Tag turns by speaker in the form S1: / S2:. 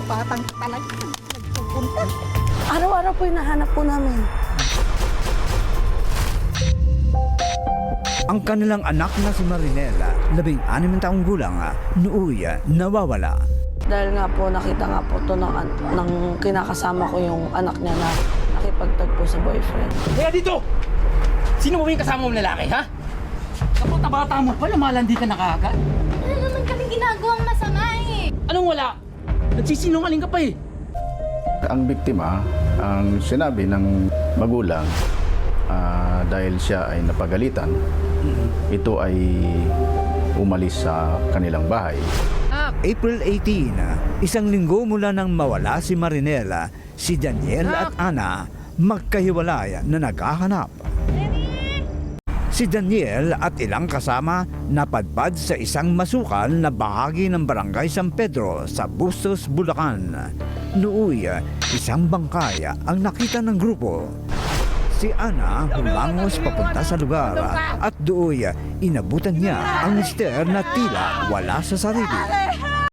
S1: batang talaga nagpupunta.
S2: Araw-araw po hinahanap po namin.
S3: Ang kanilang anak na si Marinela, 16 na taong gulang, nooy nawawala.
S2: Dahil nga po, nakita nga po ito ng kinakasama ko yung anak niya na nakipagtagpo sa boyfriend.
S4: Kaya dito! Sino mo yung kasama mong lalaki, ha? Kapag bata mo pa, lumalandi ka na kaagad.
S5: Wala naman kami ginagawang masama eh.
S4: Anong wala? Nagsisinungaling ka pa eh.
S6: Ang biktima, ang sinabi ng magulang, dahil siya ay napagalitan, ito ay umalis sa kanilang bahay.
S3: April 18, isang linggo mula nang mawala si Marinela, si Daniel at Ana magkahiwalay na naghahanap. Si Daniel at ilang kasama napadpad sa isang masukal na bahagi ng barangay San Pedro sa Bustos, Bulacan. Nooy, isang bangkay ang nakita ng grupo. Si Ana humangos papunta sa lugar at doon inabutan niya ang mister na tila wala sa sarili.